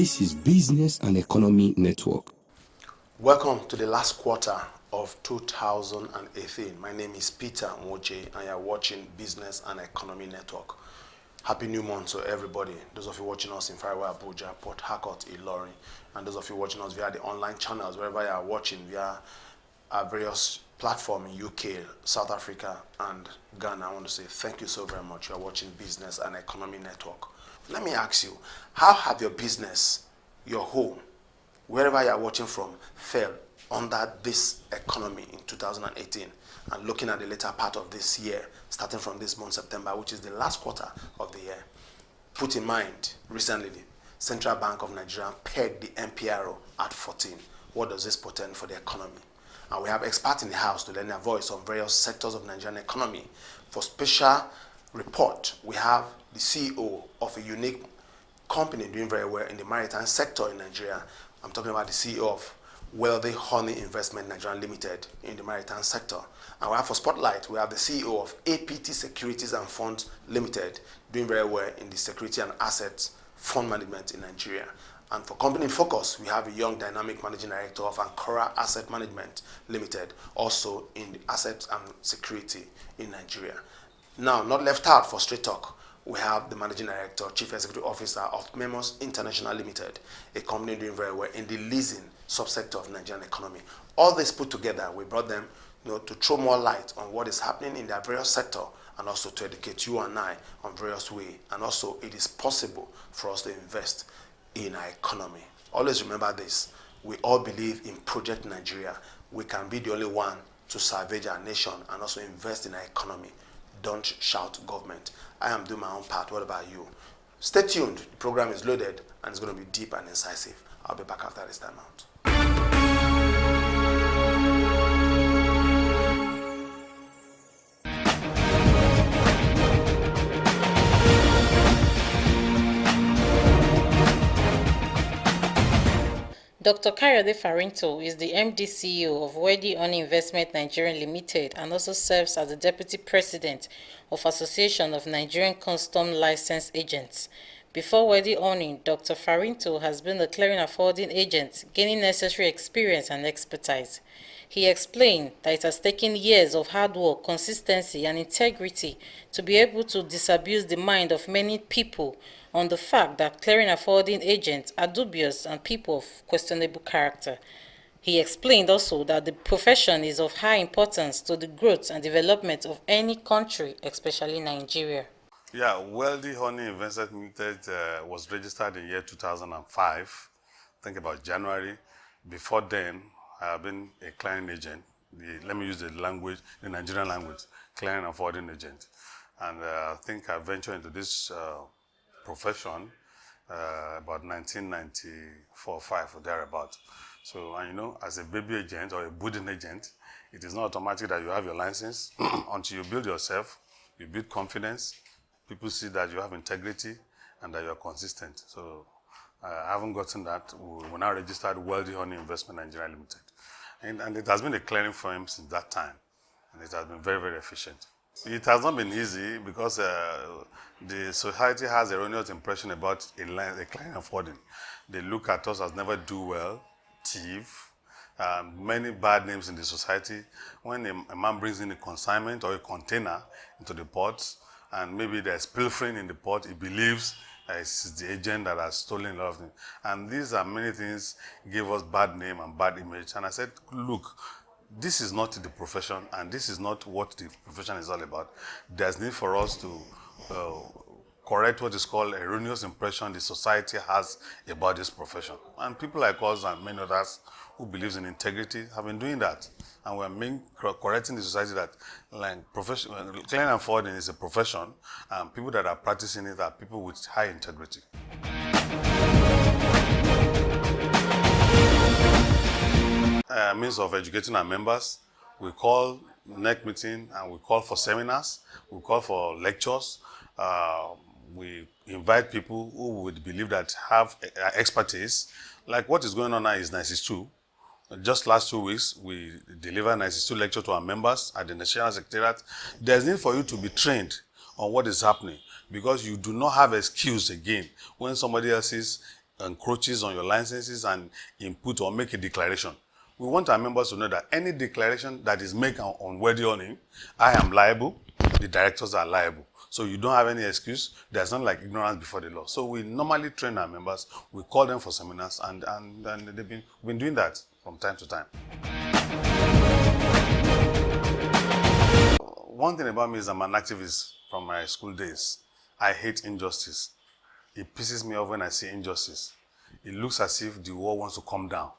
This is Business and Economy Network. Welcome to the last quarter of 2018. My name is Peter Moche and you're watching Business and Economy Network. Happy new month to everybody. Those of you watching us in Fairway, Abuja, Port Harcourt, Ilorin, and those of you watching us via the online channels, wherever you are watching via our various platforms in UK, South Africa, and Ghana, I want to say thank you so very much. You are watching Business and Economy Network. Let me ask you, how have your business, your home, wherever you are watching from, fell under this economy in 2018? And looking at the later part of this year, starting from this month, September, which is the last quarter of the year. Put in mind, recently, the Central Bank of Nigeria pegged the MPRO at 14. What does this portend for the economy? And we have experts in the house to lend their voice on various sectors of Nigerian economy. For special report, we have the CEO of a unique company doing very well in the maritime sector in Nigeria. I'm talking about the CEO of Wealthy Honey Investment Nigeria Limited in the maritime sector. And we have for Spotlight, we have the CEO of APT Securities and Funds Limited doing very well in the security and assets fund management in Nigeria. And for Company in Focus, we have a young dynamic managing director of ANCHORIA Asset Management Limited, also in the assets and security in Nigeria. Now, not left out for Straight Talk, we have the managing director, chief executive officer of MEMOSE International Limited, a company doing very well in the leasing subsector of Nigerian economy. All this put together, we brought them to throw more light on what is happening in their various sector and also to educate you and I on various ways. And also, it is possible for us to invest in our economy. Always remember this, we all believe in Project Nigeria. We can be the only one to salvage our nation and also invest in our economy. Don't shout government. I am doing my own part. What about you? Stay tuned. The program is loaded and it's going to be deep and incisive. I'll be back after this time out. Dr. Kayode Farinto is the MD CEO of Wealthy Honey Investment Nigeria Limited and also serves as the Deputy President of Association of Nigerian Custom License Agents. Before Wealthy Honey, Dr. Farinto has been a clearing and forwarding agent, gaining necessary experience and expertise. He explained that it has taken years of hard work, consistency, and integrity to be able to disabuse the mind of many people on the fact that clearing and forwarding agents are dubious and people of questionable character. He explained also that the profession is of high importance to the growth and development of any country, especially Nigeria. Yeah, Wealthy Honey Investment Limited was registered in year 2005. Think about January. Before then, I have been a clearing agent. Let me use the Nigerian language, clearing and forwarding agent. And I think I ventured into this profession about 1994-5 or thereabout. So, and as a baby agent or a budding agent, it is not automatic that you have your license until you build yourself, you build confidence, people see that you have integrity and that you are consistent. So I haven't gotten that. We now registered Wealthy Honey Investment Nigeria Limited. And it has been a clearing firm since that time. And it has been very, very efficient. It has not been easy because the society has erroneous impression about a clearing and forwarding. They look at us as never do well, thief, many bad names in the society. When a man brings in a consignment or a container into the port, and maybe there's pilfering in the port, he believes it's the agent that has stolen a lot of things. And these are many things give us bad name and bad image. And I said, look, this is not the profession, and this is not what the profession is all about. There's need for us to correct what is called erroneous impression the society has about this profession. And people like us and many others who believes in integrity have been doing that. And we're correcting the society that clearing and forwarding is a profession, and people that are practicing it are people with high integrity. Means of educating our members, we call NEC meeting and we call for seminars, we call for lectures. We invite people who would believe that have expertise. Like what is going on now is 92. Just last 2 weeks, we delivered 92 lecture to our members at the National Secretariat. There's need for you to be trained on what is happening because you do not have excuse again when somebody else's encroaches on your licenses and input or make a declaration. We want our members to know that any declaration that is made on worthy owning, I am liable, the directors are liable. So you don't have any excuse. There's not like ignorance before the law. So we normally train our members, we call them for seminars, and we've been doing that from time to time. One thing about me is I'm an activist from my school days. I hate injustice. It pisses me off when I see injustice. It looks as if the world wants to come down.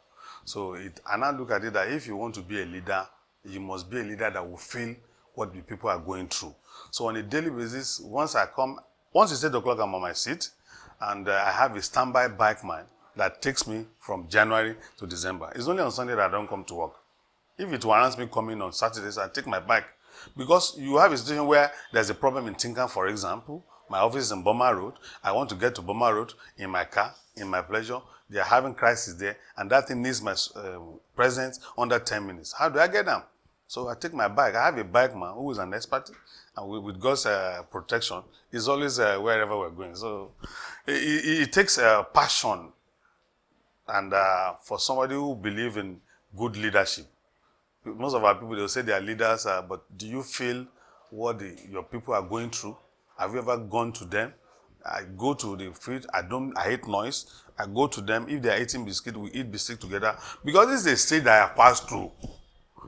So I now look at it that if you want to be a leader, you must be a leader that will feel what the people are going through. So on a daily basis, once it's 8 o'clock, I'm on my seat, and I have a standby bike man that takes me from January to December. It's only on Sunday that I don't come to work. If it warrants me coming on Saturdays, I take my bike. Because you have a situation where there's a problem in Tinkan, for example. My office is in Boma Road. I want to get to Boma Road in my car, in my pleasure. They are having crisis there, and that thing needs my presence under 10 minutes. How do I get them? So I take my bike. I have a bike man who is an expert, and with God's protection, he's always wherever we're going. So it takes passion, and for somebody who believes in good leadership. Most of our people, they'll say they are leaders, but do you feel what your people are going through? Have you ever gone to them? I go to the field. I hate noise. I go to them. If they are eating biscuit, we eat biscuit together. Because this is a state that I have passed through.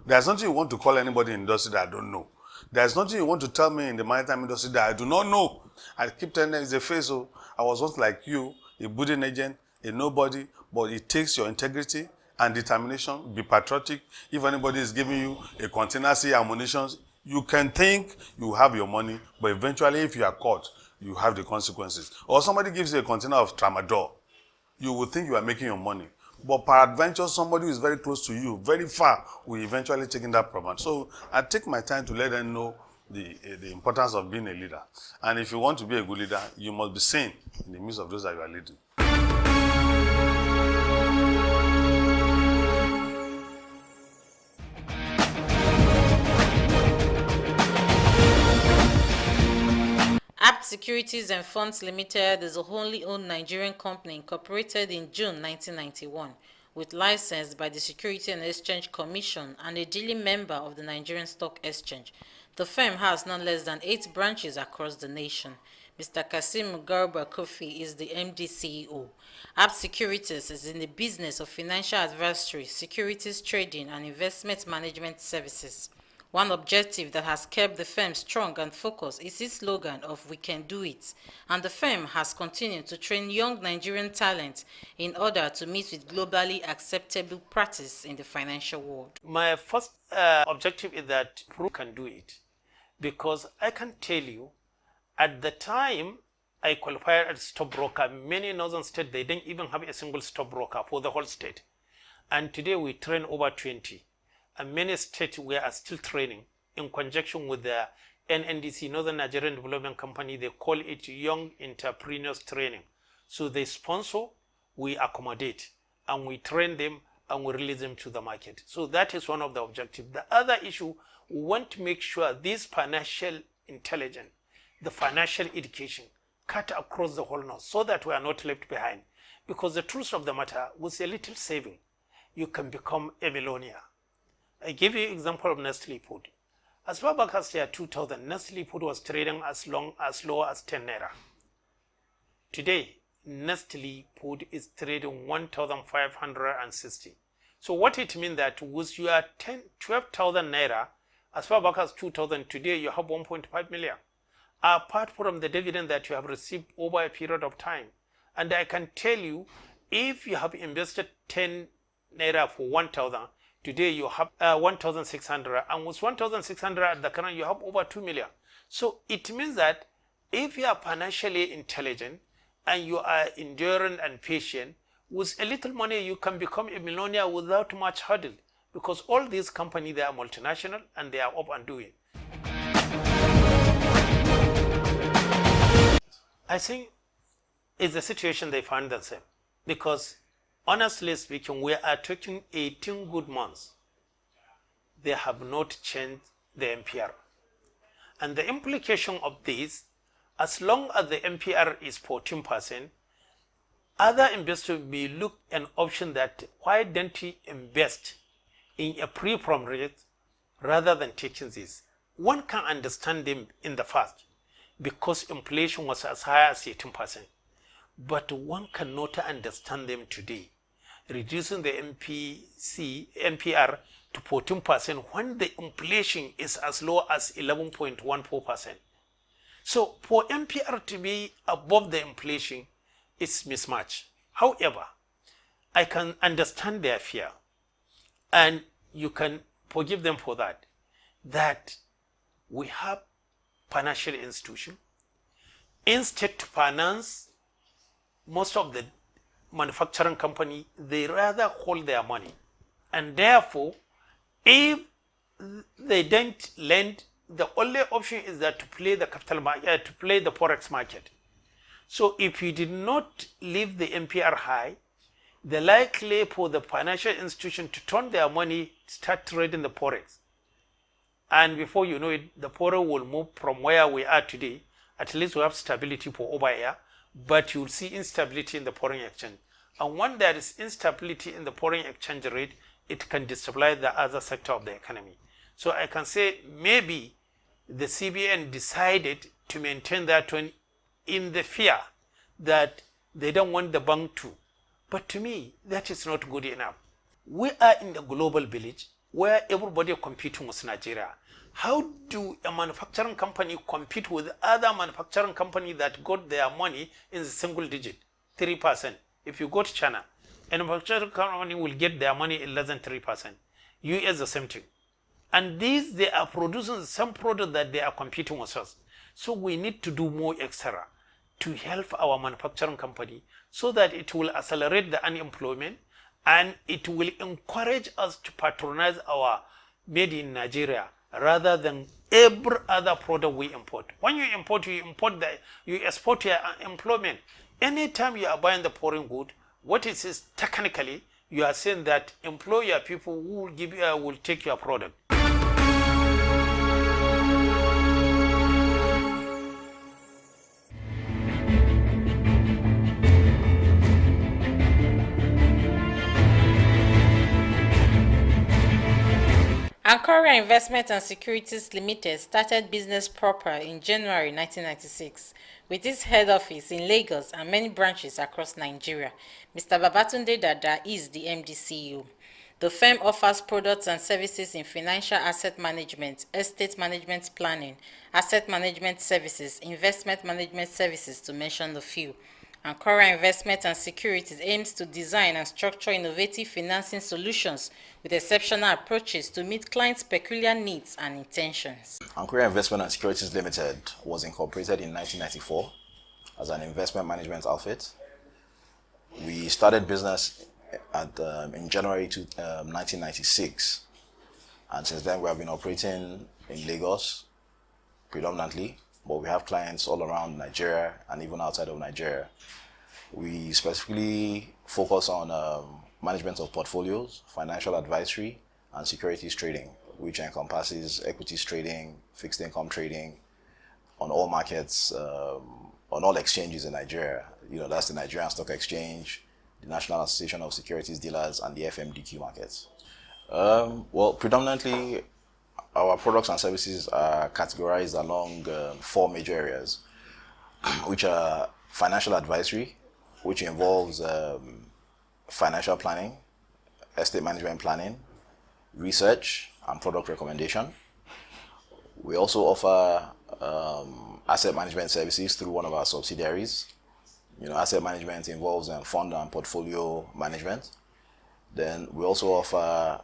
There's nothing you want to call anybody in the industry that I don't know. There's nothing you want to tell me in the maritime industry that I do not know. I keep telling them it's a face. So I was once like you, a budding agent, a nobody, but it takes your integrity and determination. Be patriotic. If anybody is giving you a container, say ammunition, you can think you have your money, but eventually if you are caught, you have the consequences. Or somebody gives you a container of tramadol, you will think you are making your money. But peradventure, somebody who is very close to you, very far, will eventually take in that problem. So I take my time to let them know the importance of being a leader. And if you want to be a good leader, you must be sane in the midst of those that you are leading. APT Securities and Funds Limited is a wholly owned Nigerian company incorporated in June 1991, with license by the Securities and Exchange Commission and a daily member of the Nigerian Stock Exchange. The firm has none less than 8 branches across the nation. Mr. Kasim Garba Kofi is the MD CEO. APT Securities is in the business of financial advisory, securities trading, and investment management services. One objective that has kept the firm strong and focused is its slogan of "We can do it," and the firm has continued to train young Nigerian talent in order to meet with globally acceptable practice in the financial world. My first objective is that we can do it, because I can tell you, at the time I qualified as stockbroker, many northern states, they didn't even have a single stockbroker for the whole state. And today we train over 20. And many states we are still training in conjunction with the NNDC, Northern Nigerian Development Company. They call it Young Entrepreneurs Training. So they sponsor, we accommodate, and we train them and we release them to the market. So that is one of the objectives. The other issue, we want to make sure this financial intelligence, the financial education, cut across the whole north so that we are not left behind. Because the truth of the matter, with a little saving, you can become a millionaire. I give you an example of Nestle Food. As far back as year 2000, Nestle Food was trading as low as 10 naira. Today, Nestle Food is trading 1,560. So what it means that with your 12,000 naira, as far back as 2000, today you have 1.5 million. Apart from the dividend that you have received over a period of time. And I can tell you, if you have invested 10 naira for 1,000, today you have 1,600, and with 1,600 at the current you have over 2 million. So it means that if you are financially intelligent and you are enduring and patient, with a little money you can become a millionaire without much hurdle, because all these companies, they are multinational and they are up and doing. I think it's the situation they find themselves, because honestly speaking, we are talking 18 good months. They have not changed the MPR. And the implication of this, as long as the MPR is 14%, Other investors may look an option that why don't we invest in a pre-prom rate rather than taking this. One can understand them in the past because inflation was as high as 18%. But one cannot understand them today, reducing the NPR to 14% when the inflation is as low as 11.14%. So for NPR to be above the inflation, it's mismatch. However, I can understand their fear, and you can forgive them for that. That we have financial institution, instead to finance most of the manufacturing company, they rather hold their money, and therefore, if they don't lend, the only option is that to play the capital market, to play the forex market. So if you did not leave the NPR high, the likely for the financial institution to turn their money, start trading the forex, and before you know it, the forex will move from where we are today. At least we have stability for over a year, but you'll see instability in the foreign exchange. And when there is instability in the foreign exchange rate, it can destabilize the other sector of the economy. So I can say maybe the CBN decided to maintain that one in the fear that they don't want the bank to. But to me, that is not good enough. We are in the global village where everybody competing with Nigeria. How do a manufacturing company compete with other manufacturing company that got their money in the single digit, 3%? If you go to China, a manufacturing company will get their money in less than 3%. US the same thing. And these, they are producing the same product that they are competing with us. So we need to do more extra to help our manufacturing company so that it will accelerate the unemployment and it will encourage us to patronize our made in Nigeria rather than every other product we import. When you import, you export your employment. Anytime you are buying the foreign good, what it is technically, you are saying that employ your people who will take your product. ANCHORIA Investment and Securities Limited started business proper in January 1996 with its head office in Lagos and many branches across Nigeria. Mr. Babatunde Dada is the MD CEO. The firm offers products and services in financial asset management, estate management planning, asset management services, investment management services, to mention a few. ANCHORIA Investment and Securities aims to design and structure innovative financing solutions with exceptional approaches to meet clients' peculiar needs and intentions. ANCHORIA Investment and Securities Limited was incorporated in 1994 as an investment management outfit. We started business in January 1996, and since then we have been operating in Lagos predominantly, but we have clients all around Nigeria and even outside of Nigeria. We specifically focus on management of portfolios, financial advisory, and securities trading, which encompasses equities trading, fixed income trading on all markets, on all exchanges in Nigeria. You know, that's the Nigerian Stock Exchange, the National Association of Securities Dealers, and the FMDQ markets. Well, predominantly, our products and services are categorized along 4 major areas, which are financial advisory, which involves financial planning, estate management planning, research, and product recommendation. We also offer asset management services through one of our subsidiaries. You know, asset management involves fund and portfolio management. Then we also offer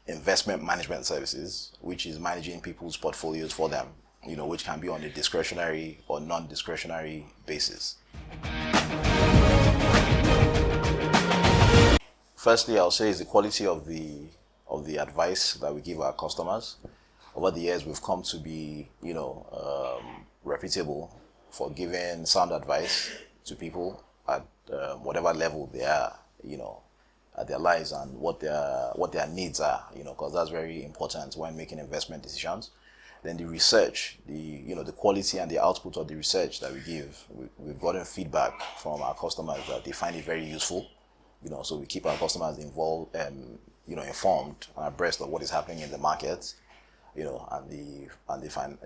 investment management services, which is managing people's portfolios for them, you know, which can be on a discretionary or non-discretionary basis. Firstly, I'll say is the quality of the advice that we give our customers. Over the years, we've come to be, you know, reputable for giving sound advice to people at whatever level they are, you know, at their lives and what their needs are, you know, because that's very important when making investment decisions. Then the research, the quality and the output of the research that we give, we've gotten feedback from our customers that they find it very useful. So we keep our customers involved, informed and abreast of what is happening in the market, and the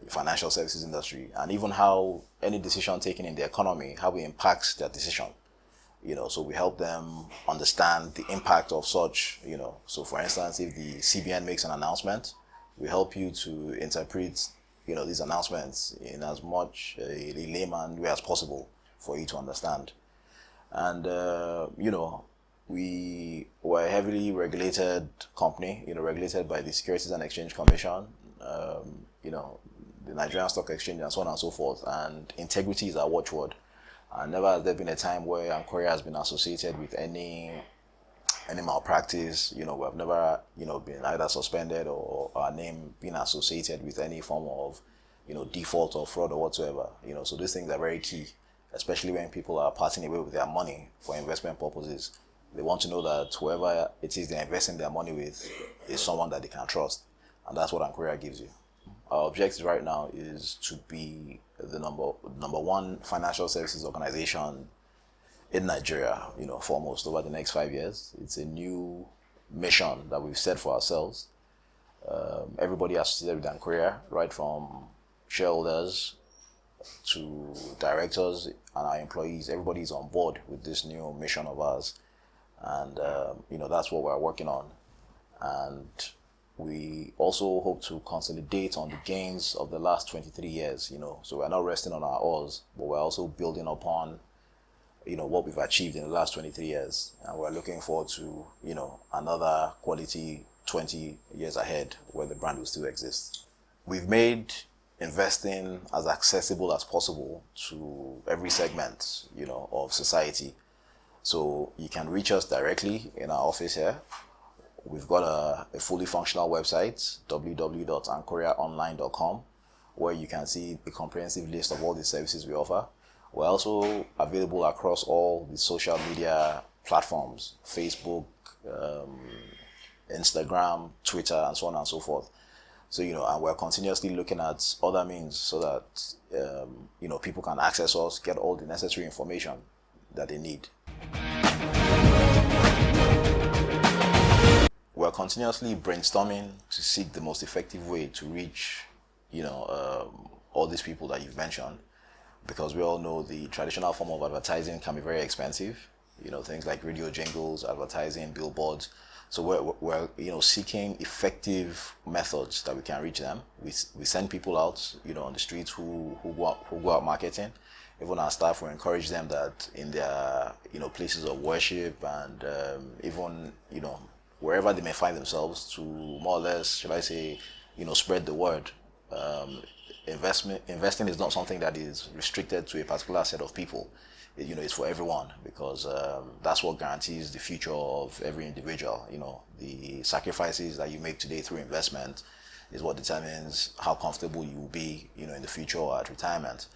financial services industry, and even how any decision taken in the economy, how it impacts their decision. So we help them understand the impact of such, So for instance, if the CBN makes an announcement, we help you to interpret, these announcements in as much a layman way as possible for you to understand. And, we were a heavily regulated company, regulated by the Securities and Exchange Commission, the Nigerian Stock Exchange, and so on and so forth. And integrity is our watchword. And never has there been a time where ANCHORIA has been associated with any malpractice. We have never, been either suspended or our name being associated with any form of, default or fraud or whatsoever. So these things are very key, especially when people are parting away with their money for investment purposes. They want to know that whoever it is they're investing their money with is someone that they can trust. And that's what ANCHORIA gives you. Our objective right now is to be the number one financial services organization in Nigeria, foremost over the next 5 years. It's a new mission that we've set for ourselves. Everybody associated with ANCHORIA, right from shareholders to directors and our employees, everybody is on board with this new mission of ours. And, that's what we're working on. And we also hope to consolidate on the gains of the last 23 years, So we're not resting on our oars, but we're also building upon, what we've achieved in the last 23 years. And we're looking forward to, another quality 20 years ahead where the brand will still exist. We've made investing as accessible as possible to every segment, of society. So you can reach us directly in our office here. We've got a fully functional website, www.anchoriaonline.com, where you can see a comprehensive list of all the services we offer. We're also available across all the social media platforms, Facebook, Instagram, Twitter, and so on and so forth. So, and we're continuously looking at other means so that, people can access us, get all the necessary information that they need. We're continuously brainstorming to seek the most effective way to reach, all these people that you've mentioned, because we all know the traditional form of advertising can be very expensive. Things like radio jingles, advertising, billboards. So we're seeking effective methods that we can reach them. We send people out, on the streets who go out marketing. Even our staff will encourage them that in their, places of worship and even, wherever they may find themselves, to more or less, should I say, spread the word. Investing is not something that is restricted to a particular set of people. It's for everyone, because that's what guarantees the future of every individual. The sacrifices that you make today through investment is what determines how comfortable you will be, in the future or at retirement.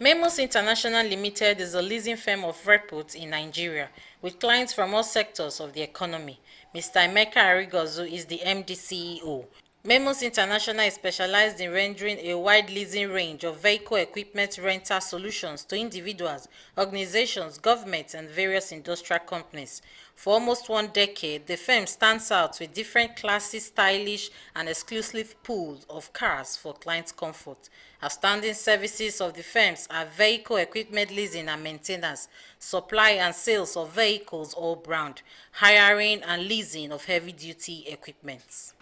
MEMOSE International Limited is a leasing firm of repute in Nigeria, with clients from all sectors of the economy. Mr. Emeka Arigozu is the MD CEO. MEMOSE International is specialized in rendering a wide leasing range of vehicle equipment rental solutions to individuals, organizations, governments, and various industrial companies. For almost 1 decade, the firm stands out with different classy, stylish, and exclusive pools of cars for clients' comfort. Outstanding services of the firms are vehicle equipment leasing and maintenance, supply and sales of vehicles all brand, hiring and leasing of heavy-duty equipment.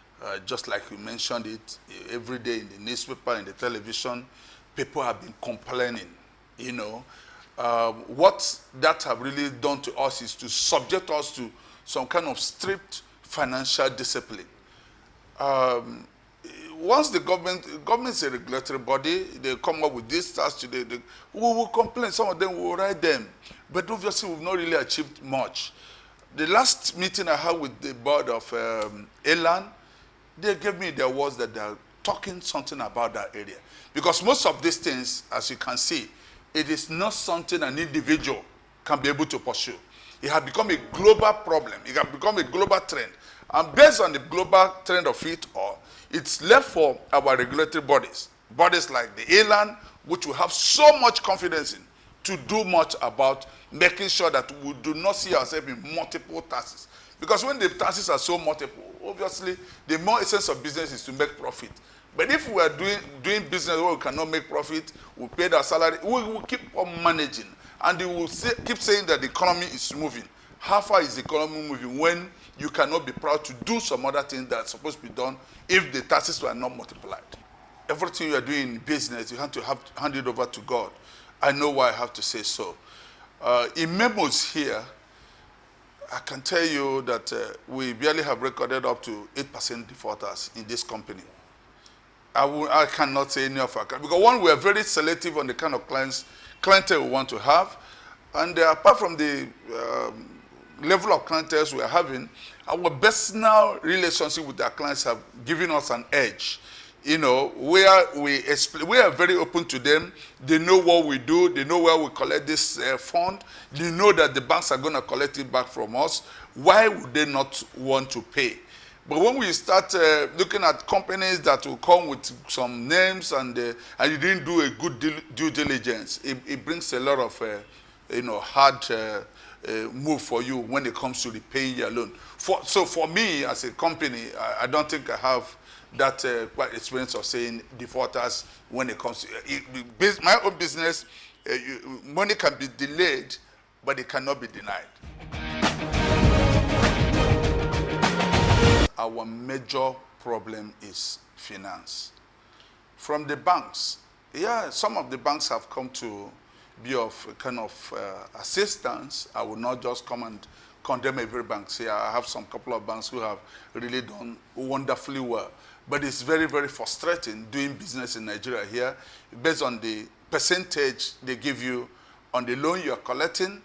Just like you mentioned it, every day in the newspaper, in the television, people have been complaining, What that have really done to us is to subject us to some kind of strict financial discipline. Once the government is a regulatory body, they come up with these tasks today, we will complain, some of them will write them, but obviously we've not really achieved much. The last meeting I had with the board of ELAN, they gave me their words that they are talking something about that area. Because most of these things, as you can see, it is not something an individual can be able to pursue. It has become a global problem. It has become a global trend. And based on the global trend of it all, it's left for our regulatory bodies like the ALAN, which we have so much confidence in, to do much about making sure that we do not see ourselves in multiple taxes. Because when the taxes are so multiple, obviously, the more essence of business is to make profit. But if we are doing business where we cannot make profit, we pay our salary, we will keep on managing. And they will keep saying that the economy is moving. How far is the economy moving when you cannot be proud to do some other things that are supposed to be done if the taxes were not multiplied? Everything you are doing in business, you have to hand it over to God. I know why I have to say so. In MEMOSE here, I can tell you that we barely have recorded up to 8% defaulters in this company. I cannot say any of our clients, because one, we are very selective on the kind of clientele we want to have, and apart from the level of clientele we are having, our personal relationship with our clients have given us an edge. You know, where we are very open to them. They know what we do. They know where we collect this fund. They know that the banks are going to collect it back from us. Why would they not want to pay? But when we start looking at companies that will come with some names and you didn't do a good due diligence, it brings a lot of hard move for you when it comes to repaying your loan. So for me as a company, I don't think I have that experience of saying defaulters when it comes to my own business. Money can be delayed, but it cannot be denied. Our major problem is finance. From the banks, yeah, some of the banks have come to be of kind of assistance. I will not just come and condemn every bank. Say I have some couple of banks who have really done wonderfully well. But it's very, very frustrating doing business in Nigeria here based on the percentage they give you on the loan you're collecting,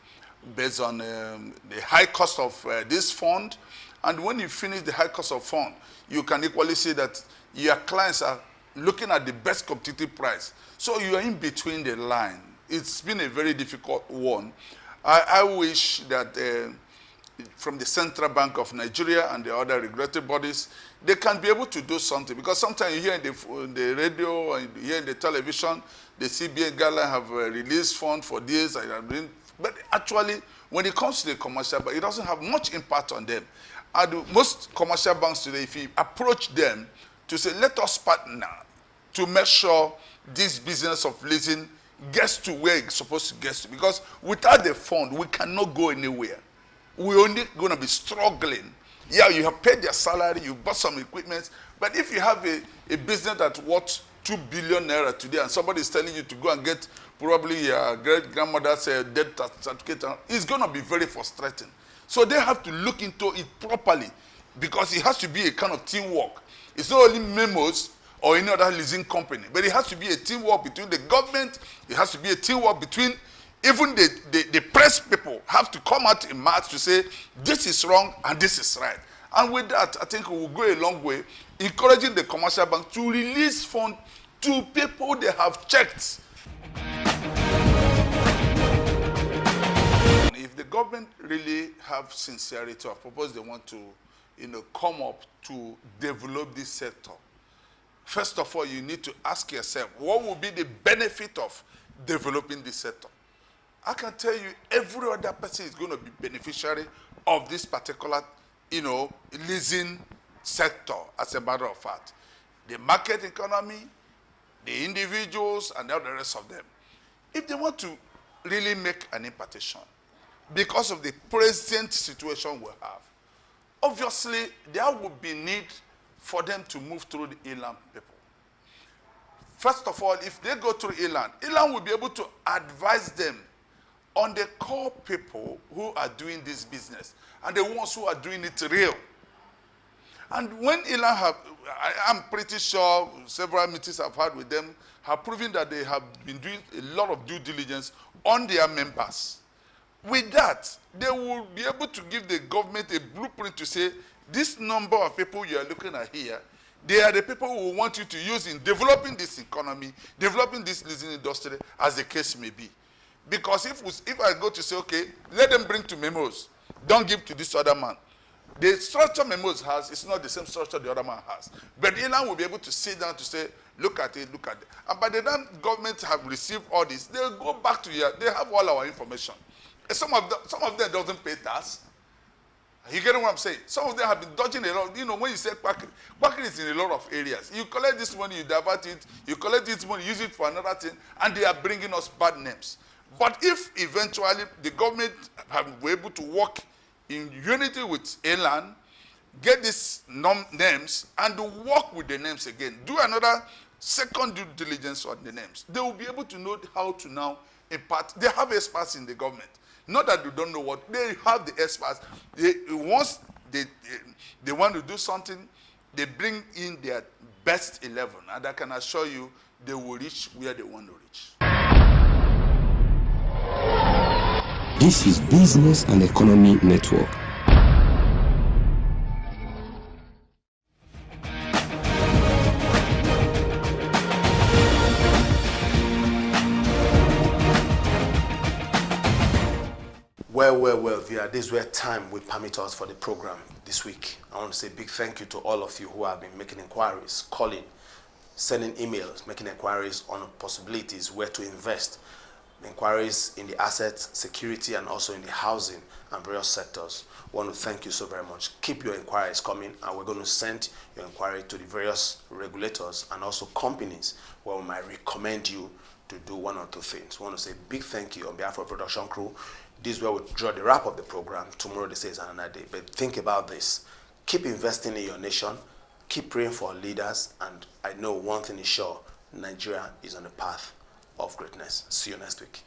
based on the high cost of this fund. And when you finish the high cost of fund, you can equally see that your clients are looking at the best competitive price. So you are in between the line. It's been a very difficult one. I wish that from the Central Bank of Nigeria and the other regulatory bodies, they can be able to do something. Because sometimes you hear in the radio and you hear in the television, the CBN guidelines have released funds for this. But actually, when it comes to the commercial bank, it doesn't have much impact on them. And most commercial banks today, if you approach them to say, let us partner to make sure this business of leasing gets to where it's supposed to get to. Because without the fund, we cannot go anywhere. We're only going to be struggling. Yeah, you have paid your salary, you bought some equipment, but if you have a business that's worth 2 billion naira today and somebody is telling you to go and get probably your great-grandmother's death certificate, it's going to be very frustrating. So they have to look into it properly because it has to be a kind of teamwork. It's not only MEMOSE or any other leasing company, but it has to be a teamwork between the government, it has to be a teamwork between even the press people have to come out in mass to say, this is wrong and this is right. And with that, I think we will go a long way, encouraging the commercial bank to release funds to people they have checked. If the government really have sincerity or purpose they want to come up to develop this sector, first of all, you need to ask yourself, what will be the benefit of developing this sector? I can tell you every other person is going to be beneficiary of this particular, leasing sector, as a matter of fact. The market economy, the individuals, and all the rest of them. If they want to really make an impartation, because of the present situation we have, obviously there will be need for them to move through the inland people. First of all, if they go through inland will be able to advise them on the core people who are doing this business and the ones who are doing it real. And when Ilan have, I'm pretty sure several meetings I've had with them have proven that they have been doing a lot of due diligence on their members. With that, they will be able to give the government a blueprint to say, this number of people you are looking at here They are the people who want you to use in developing this economy, developing this leasing industry, as the case may be. Because if I go to say, okay, let them bring to MEMOSE, don't give to this other man. The structure MEMOSE has is not the same structure the other man has. But Ilan will be able to sit down to say, look at it, look at it. And by the time government have received all this, they'll go back to here. They have all our information. And some of them doesn't pay tax. You get what I'm saying? Some of them have been dodging a lot. You know, when you say quackery is in a lot of areas. You collect this money, you divert it. You collect this money, use it for another thing, and they are bringing us bad names. But if eventually the government have been able to work in unity with Elan, get these names, and work with the names again, do another second due diligence on the names, they will be able to know how to now impart. They have experts in the government. Not that they don't know what, they have the experts. Once they want to do something, they bring in their best 11, and I can assure you they will reach where they want to reach. This is Business and Economy Network. Well, Via, this is where time will permit us for the program this week. I want to say a big thank you to all of you who have been making inquiries, calling, sending emails, making inquiries on possibilities where to invest, inquiries in the assets, security, and also in the housing and various sectors. I want to thank you so very much. Keep your inquiries coming, and we're going to send your inquiry to the various regulators and also companies where we might recommend you to do one or two things. I want to say a big thank you on behalf of the production crew. This is where we draw the wrap of the program. Tomorrow they say is another day. But think about this. Keep investing in your nation. Keep praying for our leaders. And I know one thing is sure. Nigeria is on the path of greatness. See you next week.